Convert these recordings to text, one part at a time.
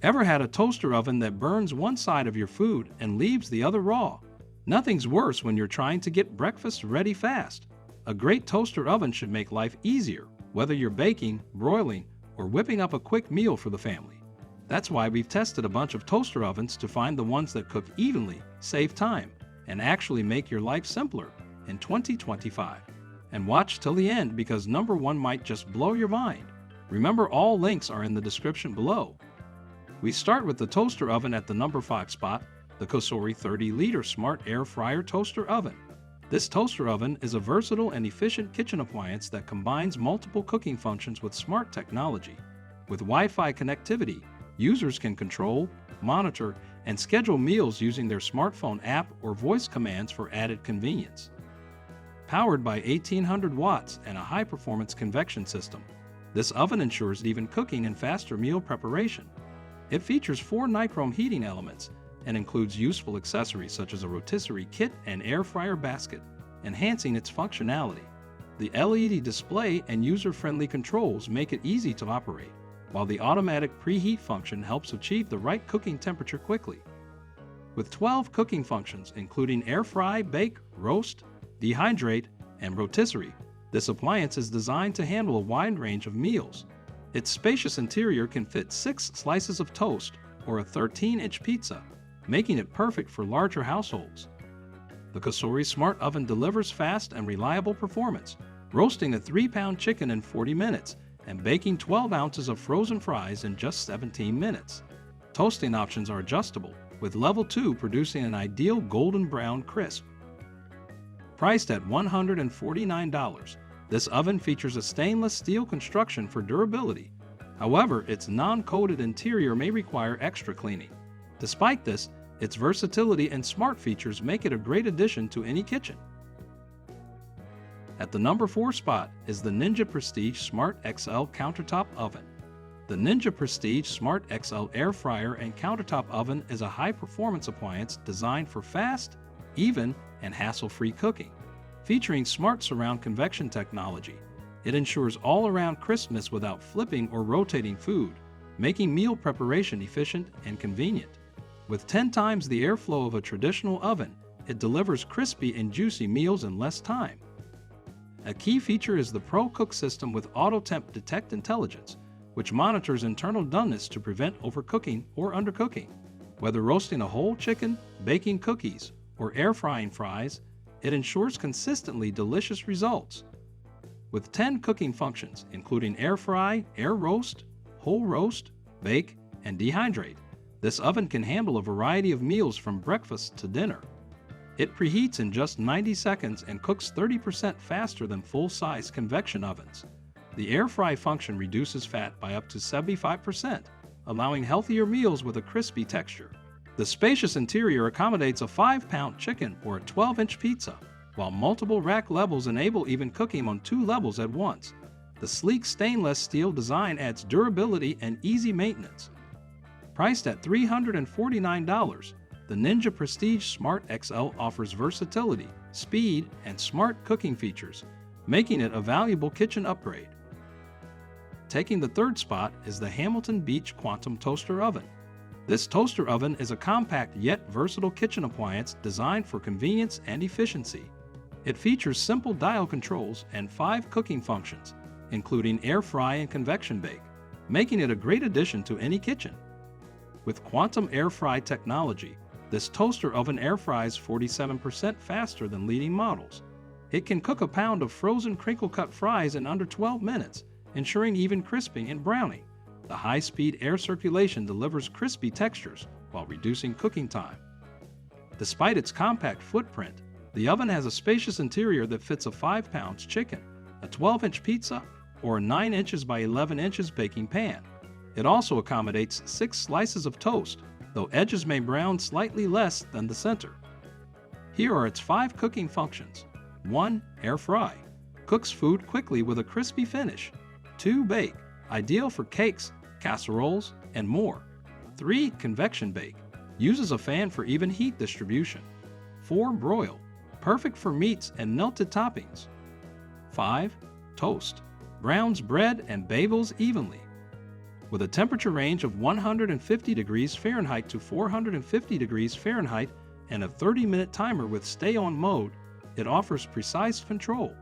Ever had a toaster oven that burns one side of your food and leaves the other raw? Nothing's worse when you're trying to get breakfast ready fast. A great toaster oven should make life easier, whether you're baking, broiling, or whipping up a quick meal for the family. That's why we've tested a bunch of toaster ovens to find the ones that cook evenly, save time, and actually make your life simpler in 2025. And watch till the end because number 1 might just blow your mind. Remember, all links are in the description below. We start with the toaster oven at the number 5 spot, the Cosori 30-liter Smart Air Fryer Toaster Oven. This toaster oven is a versatile and efficient kitchen appliance that combines multiple cooking functions with smart technology. With Wi-Fi connectivity, users can control, monitor, and schedule meals using their smartphone app or voice commands for added convenience. Powered by 1800 watts and a high-performance convection system, this oven ensures even cooking and faster meal preparation. It features 4 nichrome heating elements and includes useful accessories such as a rotisserie kit and air fryer basket, enhancing its functionality. The LED display and user-friendly controls make it easy to operate, while the automatic preheat function helps achieve the right cooking temperature quickly. With 12 cooking functions including air fry, bake, roast, dehydrate, and rotisserie, this appliance is designed to handle a wide range of meals. Its spacious interior can fit 6 slices of toast or a 13-inch pizza, making it perfect for larger households. The Cosori Smart Oven delivers fast and reliable performance, roasting a 3-pound chicken in 40 minutes and baking 12 ounces of frozen fries in just 17 minutes. Toasting options are adjustable, with level 2 producing an ideal golden brown crisp. Priced at $149, this oven features a stainless steel construction for durability. However, its non-coated interior may require extra cleaning. Despite this, its versatility and smart features make it a great addition to any kitchen. At the number 4 spot is the Ninja Prestige Smart XL Countertop Oven. The Ninja Prestige Smart XL Air Fryer and Countertop Oven is a high-performance appliance designed for fast, even, and hassle-free cooking. Featuring smart surround convection technology, it ensures all-around crispness without flipping or rotating food, making meal preparation efficient and convenient. With 10 times the airflow of a traditional oven, it delivers crispy and juicy meals in less time. A key feature is the Pro Cook system with Auto Temp Detect intelligence, which monitors internal doneness to prevent overcooking or undercooking. Whether roasting a whole chicken, baking cookies, or air frying fries, it ensures consistently delicious results. With 10 cooking functions, including air fry, air roast, whole roast, bake, and dehydrate, this oven can handle a variety of meals from breakfast to dinner. It preheats in just 90 seconds and cooks 30% faster than full-size convection ovens. The air fry function reduces fat by up to 75%, allowing healthier meals with a crispy texture. The spacious interior accommodates a 5-pound chicken or a 12-inch pizza, while multiple rack levels enable even cooking on 2 levels at once. The sleek stainless steel design adds durability and easy maintenance. Priced at $349, the Ninja Prestige Smart XL offers versatility, speed, and smart cooking features, making it a valuable kitchen upgrade. Taking the 3rd spot is the Hamilton Beach Quantum Toaster Oven. This toaster oven is a compact yet versatile kitchen appliance designed for convenience and efficiency. It features simple dial controls and 5 cooking functions, including air fry and convection bake, making it a great addition to any kitchen. With quantum air fry technology, this toaster oven air fries 47% faster than leading models. It can cook a pound of frozen crinkle-cut fries in under 12 minutes, ensuring even crisping and browning. The high-speed air circulation delivers crispy textures while reducing cooking time. Despite its compact footprint, the oven has a spacious interior that fits a 5-pound chicken, a 12-inch pizza, or a 9 inches by 11 inches baking pan. It also accommodates 6 slices of toast, though edges may brown slightly less than the center. Here are its 5 cooking functions. 1. Air fry. Cooks food quickly with a crispy finish. 2. Bake. Ideal for cakes, casseroles, and more. 3. Convection bake. Uses a fan for even heat distribution. 4. Broil. Perfect for meats and melted toppings. 5. Toast. Browns bread and bagels evenly. With a temperature range of 150 degrees Fahrenheit to 450 degrees Fahrenheit and a 30-minute timer with stay-on mode, it offers precise control.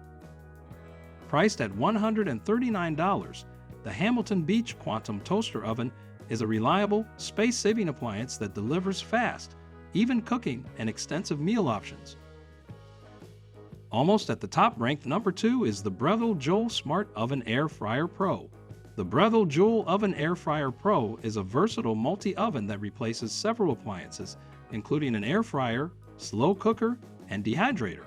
Priced at $139, the Hamilton Beach Quantum Toaster Oven is a reliable, space-saving appliance that delivers fast, even cooking and extensive meal options. Almost at the top, ranked number 2, is the Breville Joule Smart Oven Air Fryer Pro. The Breville Joule Oven Air Fryer Pro is a versatile multi-oven that replaces several appliances, including an air fryer, slow cooker, and dehydrator.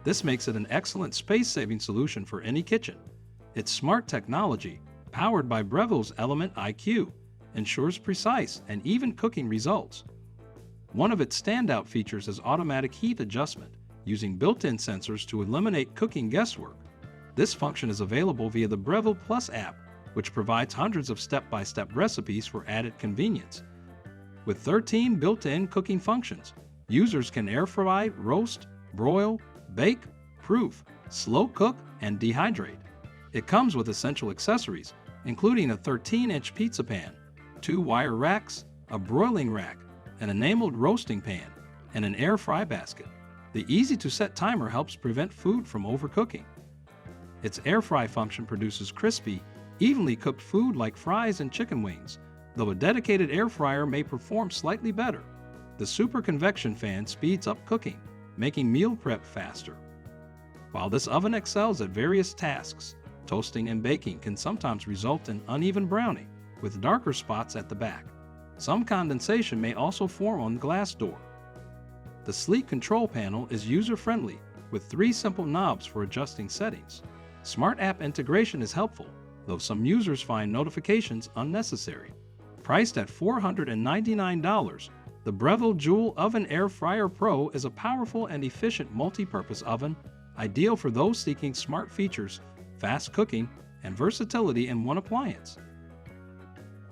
This makes it an excellent space-saving solution for any kitchen. Its smart technology, powered by Breville's Element IQ, ensures precise and even cooking results. One of its standout features is automatic heat adjustment, using built-in sensors to eliminate cooking guesswork. This function is available via the Breville Plus app, which provides hundreds of step-by-step recipes for added convenience. With 13 built-in cooking functions, users can air fry, roast, broil, bake, proof, slow cook, and dehydrate. It comes with essential accessories, including a 13-inch pizza pan, 2 wire racks, a broiling rack, an enameled roasting pan, and an air fry basket. The easy-to-set timer helps prevent food from overcooking. Its air fry function produces crispy, evenly cooked food like fries and chicken wings, though a dedicated air fryer may perform slightly better. The super convection fan speeds up cooking, making meal prep faster. While this oven excels at various tasks, toasting and baking can sometimes result in uneven browning, with darker spots at the back. Some condensation may also form on the glass door. The sleek control panel is user-friendly, with 3 simple knobs for adjusting settings. Smart app integration is helpful, though some users find notifications unnecessary. Priced at $499, the Breville Joule Oven Air Fryer Pro is a powerful and efficient multi-purpose oven, ideal for those seeking smart features, fast cooking, and versatility in one appliance.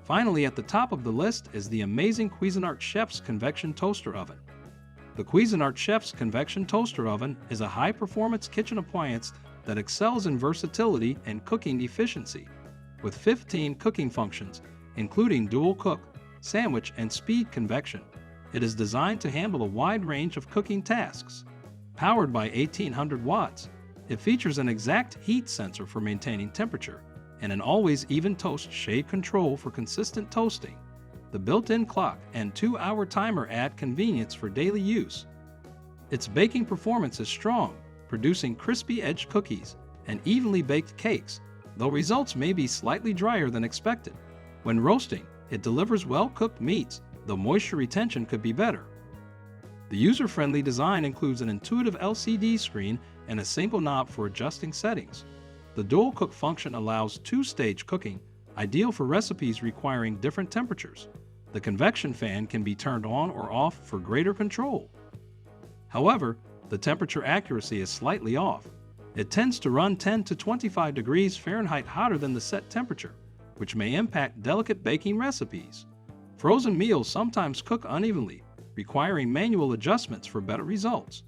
Finally, at the top of the list is the amazing Cuisinart Chef's Convection Toaster Oven. The Cuisinart Chef's Convection Toaster Oven is a high-performance kitchen appliance that excels in versatility and cooking efficiency. With 15 cooking functions, including dual cook, sandwich, and speed convection, it is designed to handle a wide range of cooking tasks. Powered by 1800 watts, it features an exact heat sensor for maintaining temperature and an always even toast shade control for consistent toasting. The built-in clock and 2-hour timer add convenience for daily use. Its baking performance is strong, producing crispy edge cookies and evenly baked cakes, though results may be slightly drier than expected. When roasting, it delivers well-cooked meats, though moisture retention could be better. The user-friendly design includes an intuitive LCD screen and a single knob for adjusting settings. The dual cook function allows 2-stage cooking, ideal for recipes requiring different temperatures. The convection fan can be turned on or off for greater control. However, the temperature accuracy is slightly off. It tends to run 10 to 25 degrees Fahrenheit hotter than the set temperature, which may impact delicate baking recipes. Frozen meals sometimes cook unevenly, requiring manual adjustments for better results.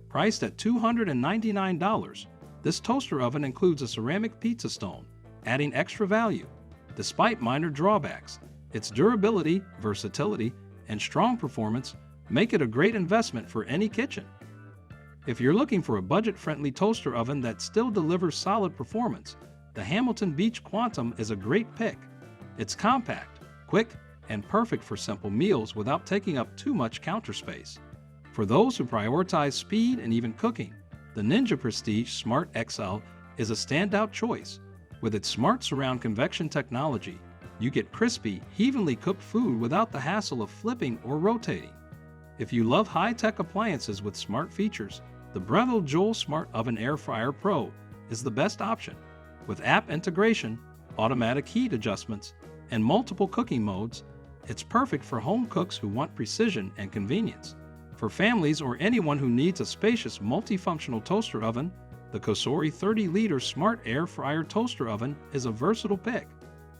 Priced at $299, this toaster oven includes a ceramic pizza stone, adding extra value. Despite minor drawbacks, its durability, versatility, and strong performance make it a great investment for any kitchen. If you're looking for a budget-friendly toaster oven that still delivers solid performance, the Hamilton Beach Quantum is a great pick. It's compact, quick, and perfect for simple meals without taking up too much counter space. For those who prioritize speed and even cooking, the Ninja Prestige Smart XL is a standout choice. With its smart surround convection technology, you get crispy, evenly cooked food without the hassle of flipping or rotating. If you love high-tech appliances with smart features, the Breville Joule Smart Oven Air Fryer Pro is the best option. With app integration, automatic heat adjustments, and multiple cooking modes, it's perfect for home cooks who want precision and convenience. For families or anyone who needs a spacious multifunctional toaster oven, the Cosori 30-liter Smart Air Fryer Toaster Oven is a versatile pick.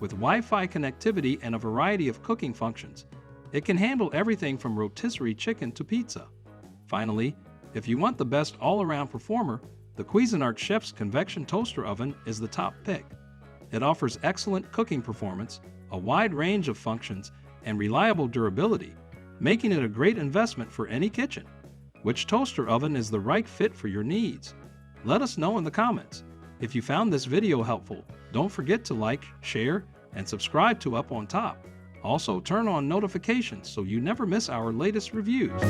With Wi-Fi connectivity and a variety of cooking functions, it can handle everything from rotisserie chicken to pizza. Finally, if you want the best all-around performer, the Cuisinart Chef's Convection Toaster Oven is the top pick. It offers excellent cooking performance, a wide range of functions, and reliable durability, making it a great investment for any kitchen. Which toaster oven is the right fit for your needs? Let us know in the comments. If you found this video helpful, don't forget to like, share, and subscribe to Up on Top. Also, turn on notifications so you never miss our latest reviews.